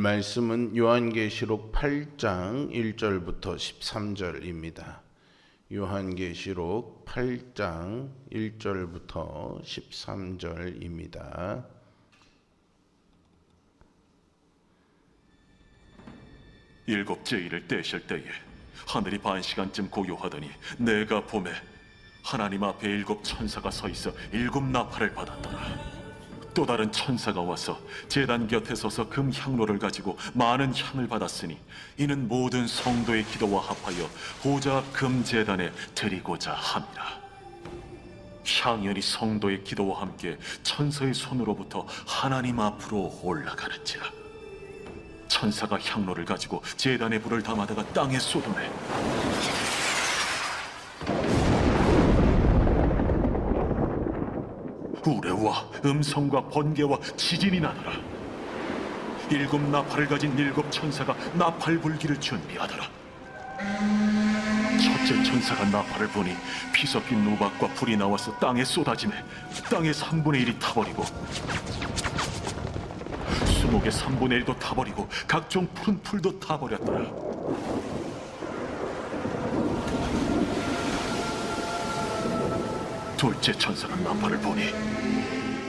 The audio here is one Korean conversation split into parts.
말씀은 요한계시록 8장 1절부터 13절입니다. 요한계시록 8장 1절부터 13절입니다. 일곱째 일을 떼실 때에 하늘이 반시간쯤 고요하더니 내가 보매 하나님 앞에 일곱 천사가 서 있어 일곱 나팔을 받았더라. 또 다른 천사가 와서 제단 곁에 서서 금 향로를 가지고 많은 향을 받았으니 이는 모든 성도의 기도와 합하여 보좌 앞 금 제단에 드리고자 함이라. 향연이 성도의 기도와 함께 천사의 손으로부터 하나님 앞으로 올라가는지라. 천사가 향로를 가지고 제단에 불을 담아다가 땅에 쏟으매 우레와 음성과 번개와 지진이 나더라. 일곱 나팔을 가진 일곱 천사가 나팔 불기를 준비하더라. 첫째 천사가 나팔을 부니 피 섞인 누박과 불이 나와서 땅에 쏟아지매 땅의 3분의 1이 타버리고 수목의 3분의 1도 타버리고 각종 푸른 풀도 타버렸더라. 둘째 천사가 나팔을 보니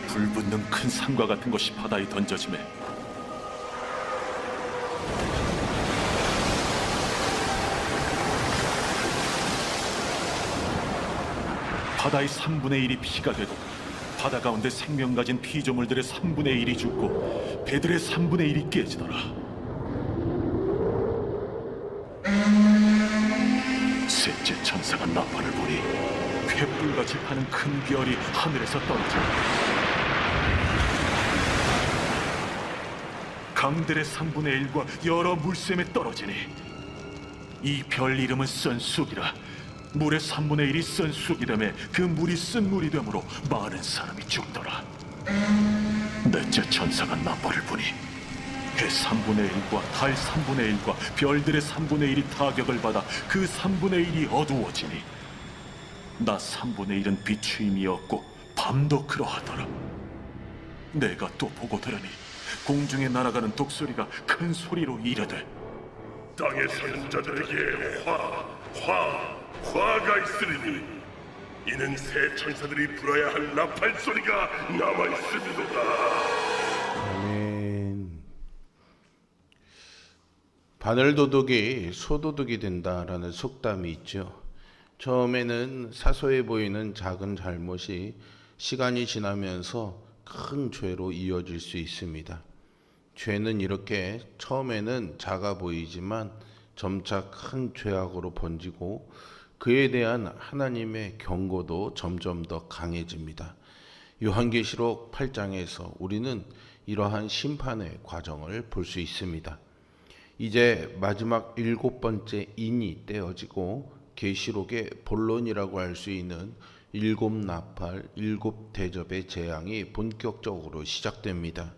불붙는 큰 산과 같은 것이 바다에 던져지매 바다의 3분의 1이 피가 되고 바다 가운데 생명 가진 피조물들의 3분의 1이 죽고 배들의 3분의 1이 깨지더라. 셋째 천사가 나팔을 보니 횃불같이 타는 큰 별이 하늘에서 떨어지고 강들의 3분의 1과 여러 물샘에 떨어지니 이 별 이름은 쓴 쑥이라. 물의 3분의 1이 쓴 쑥이라며 그 물이 쓴 물이 되므로 많은 사람이 죽더라. 넷째 천사가 나팔을 부니 해 3분의 1과 달 3분의 1과 별들의 3분의 1이 타격을 받아 그 3분의 1이 어두워지니 낮 3분의 1은 비추임이 없고 밤도 그러하더라. 내가 또 보고 들으니 공중에 날아가는 독수리가 큰 소리로 이르되 땅에 사는 자들에게 화가 있으리니 이는 새 천사들이 불어야 할 나팔 소리가 남아 있음이로다. 아멘. 바늘도둑이 소도둑이 된다라는 속담이 있죠. 처음에는 사소해 보이는 작은 잘못이 시간이 지나면서 큰 죄로 이어질 수 있습니다. 죄는 이렇게 처음에는 작아 보이지만 점차 큰 죄악으로 번지고 그에 대한 하나님의 경고도 점점 더 강해집니다. 요한계시록 8장에서 우리는 이러한 심판의 과정을 볼 수 있습니다. 이제 마지막 7번째 인이 떼어지고 계시록의 본론이라고 할 수 있는 일곱 나팔, 일곱 대접의 재앙이 본격적으로 시작됩니다.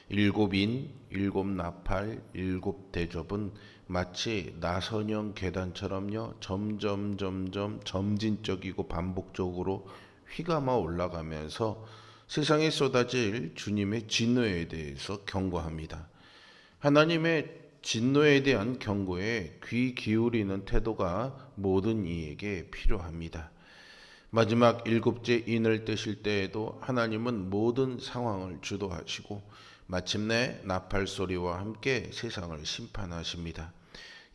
일곱 인, 일곱 나팔, 일곱 대접은 마치 나선형 계단처럼요 점점 점진적이고 반복적으로 휘감아 올라가면서 세상에 쏟아질 주님의 진노에 대해서 경고합니다. 하나님의 진노에 대한 경고에 귀 기울이는 태도가 모든 이에게 필요합니다. 마지막 일곱째 인을 떼실 때에도 하나님은 모든 상황을 주도하시고 마침내 나팔 소리와 함께 세상을 심판하십니다.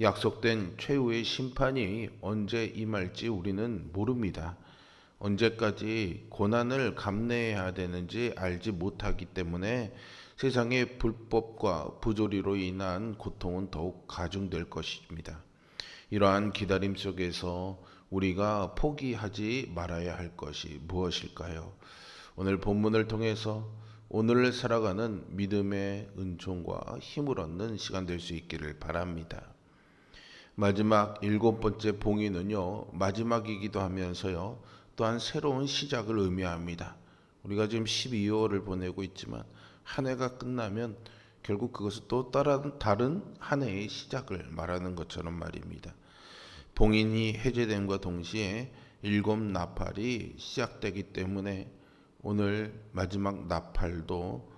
약속된 최후의 심판이 언제 임할지 우리는 모릅니다. 언제까지 고난을 감내해야 되는지 알지 못하기 때문에 세상의 불법과 부조리로 인한 고통은 더욱 가중될 것입니다. 이러한 기다림 속에서 우리가 포기하지 말아야 할 것이 무엇일까요? 오늘 본문을 통해서 오늘을 살아가는 믿음의 은총과 힘을 얻는 시간 될 수 있기를 바랍니다. 마지막 7번째 봉인은요, 마지막이기도 하면서요, 또한 새로운 시작을 의미합니다. 우리가 지금 12월을 보내고 있지만 한 해가 끝나면 결국 그것은 또 다른 한 해의 시작을 말하는 것처럼 말입니다. 봉인이 해제됨과 동시에 일곱 나팔이 시작되기 때문에 오늘 마지막 나팔도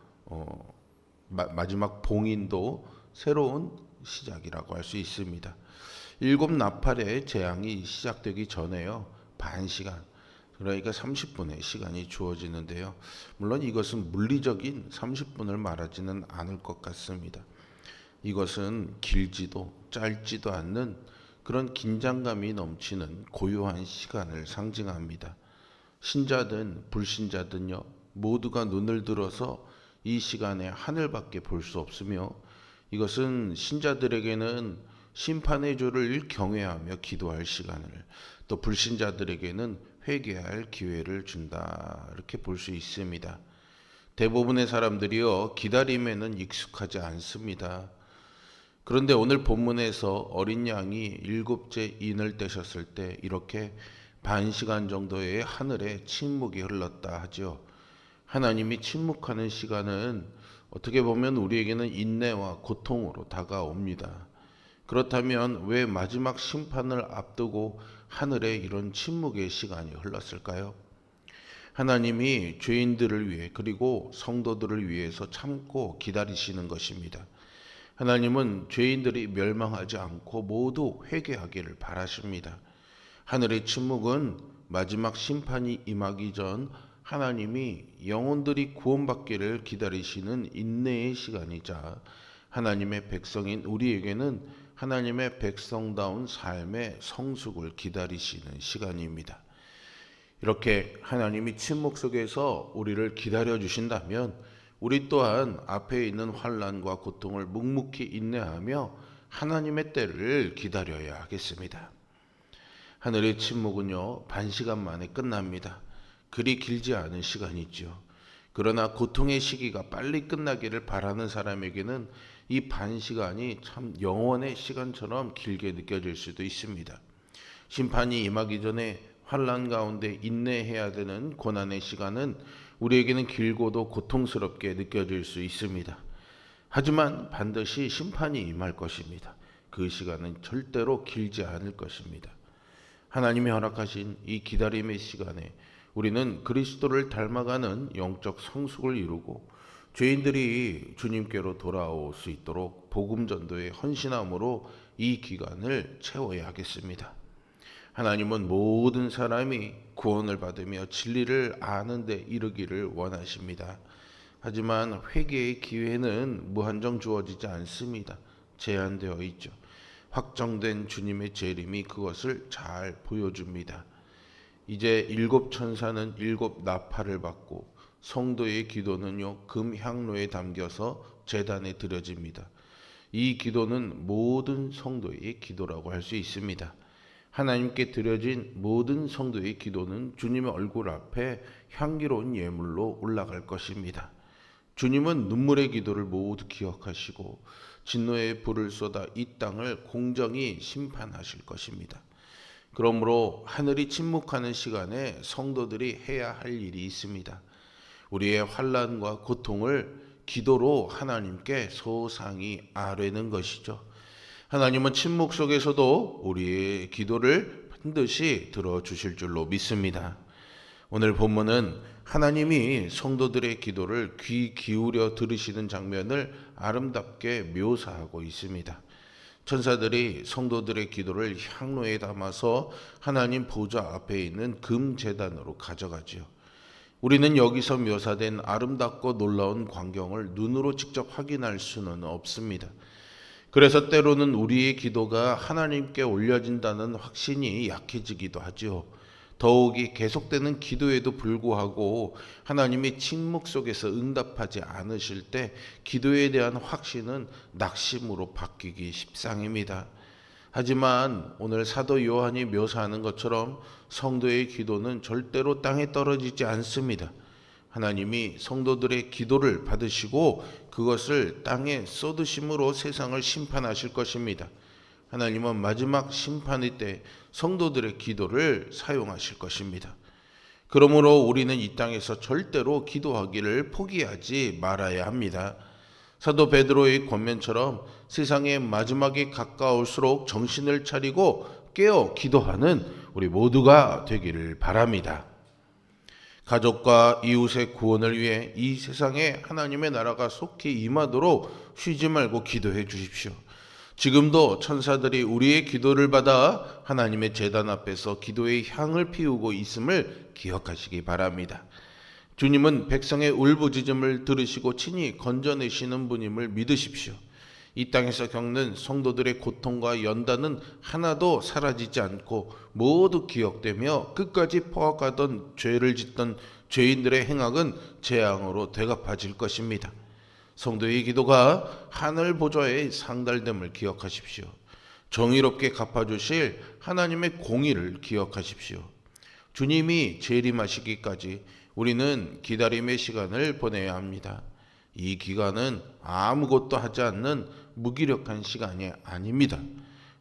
마지막 봉인도 새로운 시작이라고 할 수 있습니다. 일곱 나팔의 재앙이 시작되기 전에요. 반 시간, 그러니까 30분의 시간이 주어지는데요. 물론 이것은 물리적인 30분을 말하지는 않을 것 같습니다. 이것은 길지도 짧지도 않는 그런 긴장감이 넘치는 고요한 시간을 상징합니다. 신자든 불신자든요, 모두가 눈을 들어서 이 시간에 하늘밖에 볼 수 없으며, 이것은 신자들에게는 심판의 주를 경외하며 기도할 시간을, 또 불신자들에게는 회개할 기회를 준다, 이렇게 볼 수 있습니다. 대부분의 사람들이요, 기다림에는 익숙하지 않습니다. 그런데 오늘 본문에서 어린 양이 7째 인을 떼셨을 때 이렇게 반 시간 정도의 하늘에 침묵이 흘렀다 하죠. 하나님이 침묵하는 시간은 어떻게 보면 우리에게는 인내와 고통으로 다가옵니다. 그렇다면 왜 마지막 심판을 앞두고 하늘에 이런 침묵의 시간이 흘렀을까요? 하나님이 죄인들을 위해, 그리고 성도들을 위해서 참고 기다리시는 것입니다. 하나님은 죄인들이 멸망하지 않고 모두 회개하기를 바라십니다. 하늘의 침묵은 마지막 심판이 임하기 전 하나님이 영혼들이 구원받기를 기다리시는 인내의 시간이자, 하나님의 백성인 우리에게는 하나님의 백성다운 삶의 성숙을 기다리시는 시간입니다. 이렇게 하나님이 침묵 속에서 우리를 기다려 주신다면 우리 또한 앞에 있는 환난과 고통을 묵묵히 인내하며 하나님의 때를 기다려야 하겠습니다. 하늘의 침묵은요, 반 시간 만에 끝납니다. 그리 길지 않은 시간이죠. 그러나 고통의 시기가 빨리 끝나기를 바라는 사람에게는 이 반 시간이 참 영원의 시간처럼 길게 느껴질 수도 있습니다. 심판이 임하기 전에 환난 가운데 인내해야 되는 고난의 시간은 우리에게는 길고도 고통스럽게 느껴질 수 있습니다. 하지만 반드시 심판이 임할 것입니다. 그 시간은 절대로 길지 않을 것입니다. 하나님이 허락하신 이 기다림의 시간에 우리는 그리스도를 닮아가는 영적 성숙을 이루고 죄인들이 주님께로 돌아올 수 있도록 복음 전도의 헌신함으로 이 기간을 채워야 하겠습니다. 하나님은 모든 사람이 구원을 받으며 진리를 아는 데 이르기를 원하십니다. 하지만 회개의 기회는 무한정 주어지지 않습니다. 제한되어 있죠. 확정된 주님의 재림이 그것을 잘 보여줍니다. 이제 7 천사는 7 나팔을 받고 성도의 기도는요, 금 향로에 담겨서 제단에 드려집니다. 이 기도는 모든 성도의 기도라고 할 수 있습니다. 하나님께 드려진 모든 성도의 기도는 주님의 얼굴 앞에 향기로운 예물로 올라갈 것입니다. 주님은 눈물의 기도를 모두 기억하시고 진노의 불을 쏟아 이 땅을 공정히 심판하실 것입니다. 그러므로 하늘이 침묵하는 시간에 성도들이 해야 할 일이 있습니다. 우리의 환난과 고통을 기도로 하나님께 소상히 아뢰는 것이죠. 하나님은 침묵 속에서도 우리의 기도를 반드시 들어주실 줄로 믿습니다. 오늘 본문은 하나님이 성도들의 기도를 귀 기울여 들으시는 장면을 아름답게 묘사하고 있습니다. 천사들이 성도들의 기도를 향로에 담아서 하나님 보좌 앞에 있는 금제단으로 가져가지요. 우리는 여기서 묘사된 아름답고 놀라운 광경을 눈으로 직접 확인할 수는 없습니다. 그래서 때로는 우리의 기도가 하나님께 올려진다는 확신이 약해지기도 하죠. 더욱이 계속되는 기도에도 불구하고 하나님이 침묵 속에서 응답하지 않으실 때 기도에 대한 확신은 낙심으로 바뀌기 십상입니다. 하지만 오늘 사도 요한이 묘사하는 것처럼 성도의 기도는 절대로 땅에 떨어지지 않습니다. 하나님이 성도들의 기도를 받으시고 그것을 땅에 쏟으심으로 세상을 심판하실 것입니다. 하나님은 마지막 심판의 때 성도들의 기도를 사용하실 것입니다. 그러므로 우리는 이 땅에서 절대로 기도하기를 포기하지 말아야 합니다. 사도 베드로의 권면처럼 세상의 마지막이 가까울수록 정신을 차리고 깨어 기도하는 우리 모두가 되기를 바랍니다. 가족과 이웃의 구원을 위해 이 세상에 하나님의 나라가 속히 임하도록 쉬지 말고 기도해 주십시오. 지금도 천사들이 우리의 기도를 받아 하나님의 제단 앞에서 기도의 향을 피우고 있음을 기억하시기 바랍니다. 주님은 백성의 울부짖음을 들으시고 친히 건져내시는 분임을 믿으십시오. 이 땅에서 겪는 성도들의 고통과 연단은 하나도 사라지지 않고 모두 기억되며 끝까지 포악하던 죄를 짓던 죄인들의 행악은 재앙으로 되갚아질 것입니다. 성도의 기도가 하늘 보좌에 상달됨을 기억하십시오. 정의롭게 갚아주실 하나님의 공의를 기억하십시오. 주님이 재림하시기까지 우리는 기다림의 시간을 보내야 합니다. 이 기간은 아무것도 하지 않는 무기력한 시간이 아닙니다.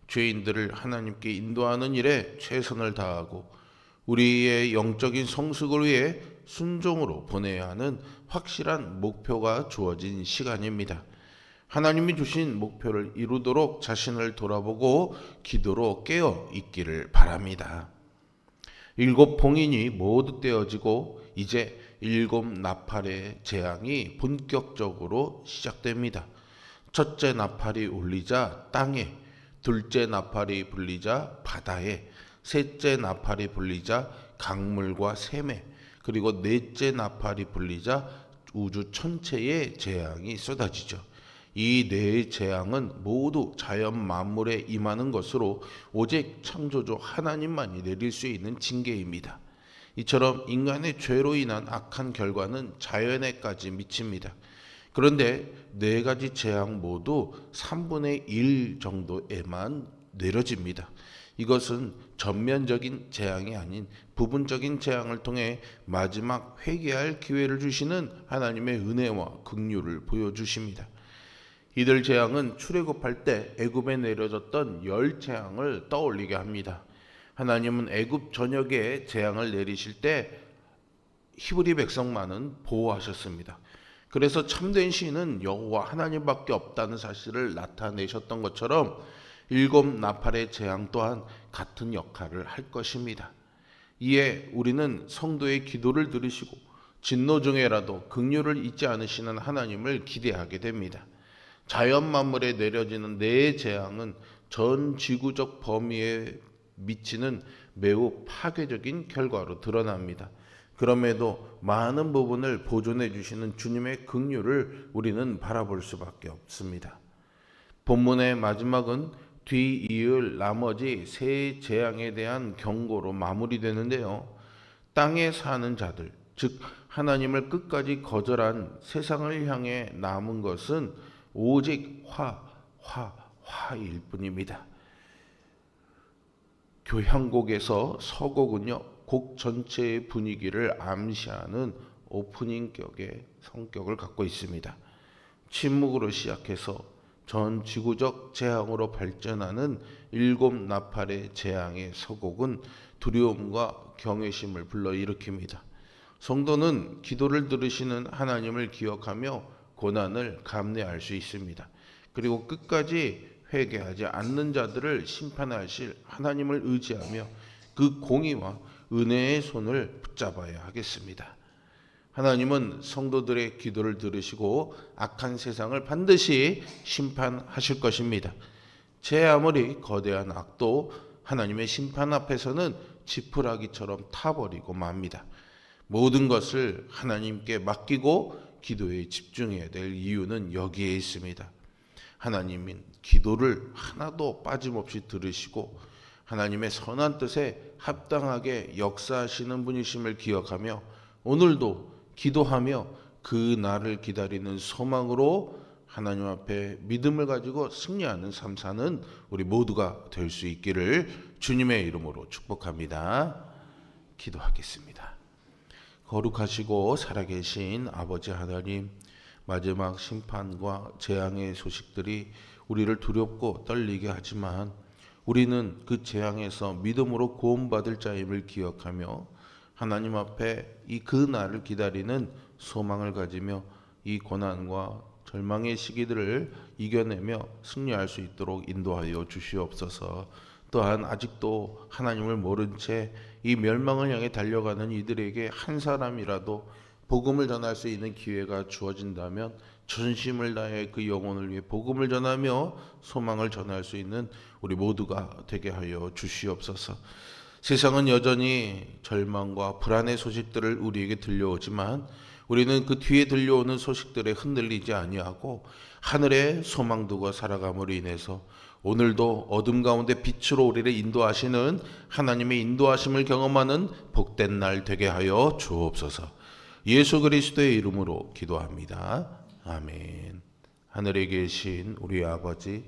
죄인들을 하나님께 인도하는 일에 최선을 다하고 우리의 영적인 성숙을 위해 순종으로 보내야 하는 확실한 목표가 주어진 시간입니다. 하나님이 주신 목표를 이루도록 자신을 돌아보고 기도로 깨어 있기를 바랍니다. 7 봉인이 모두 떼어지고 이제 7 나팔의 재앙이 본격적으로 시작됩니다. 첫째 나팔이 울리자 땅에, 둘째 나팔이 불리자 바다에, 셋째 나팔이 불리자 강물과 샘에, 그리고 넷째 나팔이 불리자 우주 전체에 재앙이 쏟아지죠. 이 네 재앙은 모두 자연 만물에 임하는 것으로 오직 창조주 하나님만이 내릴 수 있는 징계입니다. 이처럼 인간의 죄로 인한 악한 결과는 자연에까지 미칩니다. 그런데 네 가지 재앙 모두 3분의 1 정도에만 내려집니다. 이것은 전면적인 재앙이 아닌 부분적인 재앙을 통해 마지막 회개할 기회를 주시는 하나님의 은혜와 긍휼을 보여주십니다. 이들 재앙은 출애굽할 때 애굽에 내려졌던 10 재앙을 떠올리게 합니다. 하나님은 애굽 전역에 재앙을 내리실 때 히브리 백성만은 보호하셨습니다. 그래서 참된 신은 여호와 하나님밖에 없다는 사실을 나타내셨던 것처럼 7 나팔의 재앙 또한 같은 역할을 할 것입니다. 이에 우리는 성도의 기도를 들으시고 진노 중에라도 긍휼을 잊지 않으시는 하나님을 기대하게 됩니다. 자연 만물에 내려지는 네 재앙은 전 지구적 범위에 미치는 매우 파괴적인 결과로 드러납니다. 그럼에도 많은 부분을 보존해 주시는 주님의 긍휼을 우리는 바라볼 수밖에 없습니다. 본문의 마지막은 뒤이을 나머지 세 재앙에 대한 경고로 마무리되는데요. 땅에 사는 자들, 즉 하나님을 끝까지 거절한 세상을 향해 남은 것은 오직 화일 뿐입니다. 교향곡에서 서곡은요, 곡 전체의 분위기를 암시하는 오프닝격의 성격을 갖고 있습니다. 침묵으로 시작해서 전 지구적 재앙으로 발전하는 7 나팔의 재앙의 서곡은 두려움과 경외심을 불러일으킵니다. 성도는 기도를 들으시는 하나님을 기억하며 고난을 감내할 수 있습니다. 그리고 끝까지 회개하지 않는 자들을 심판하실 하나님을 의지하며 그 공의와 은혜의 손을 붙잡아야 하겠습니다. 하나님은 성도들의 기도를 들으시고 악한 세상을 반드시 심판하실 것입니다. 제 아무리 거대한 악도 하나님의 심판 앞에서는 지푸라기처럼 타버리고 맙니다. 모든 것을 하나님께 맡기고 기도에 집중해야 될 이유는 여기에 있습니다. 하나님은 기도를 하나도 빠짐없이 들으시고 하나님의 선한 뜻에 합당하게 역사하시는 분이심을 기억하며 오늘도 기도하며 그 날을 기다리는 소망으로 하나님 앞에 믿음을 가지고 승리하는 삶 사는 우리 모두가 될 수 있기를 주님의 이름으로 축복합니다. 기도하겠습니다. 거룩하시고 살아계신 아버지 하나님, 마지막 심판과 재앙의 소식들이 우리를 두렵고 떨리게 하지만 우리는 그 재앙에서 믿음으로 구원받을 자임을 기억하며 하나님 앞에 이 그 날을 기다리는 소망을 가지며 이 고난과 절망의 시기들을 이겨내며 승리할 수 있도록 인도하여 주시옵소서. 또한 아직도 하나님을 모른 채 이 멸망을 향해 달려가는 이들에게 한 사람이라도 복음을 전할 수 있는 기회가 주어진다면 전심을 다해 그 영혼을 위해 복음을 전하며 소망을 전할 수 있는 우리 모두가 되게 하여 주시옵소서. 세상은 여전히 절망과 불안의 소식들을 우리에게 들려오지만 우리는 그 뒤에 들려오는 소식들에 흔들리지 아니하고 하늘에 소망 두고 살아감으로 인해서 오늘도 어둠 가운데 빛으로 우리를 인도하시는 하나님의 인도하심을 경험하는 복된 날 되게 하여 주옵소서. 예수 그리스도의 이름으로 기도합니다. 아멘. 하늘에 계신 우리 아버지,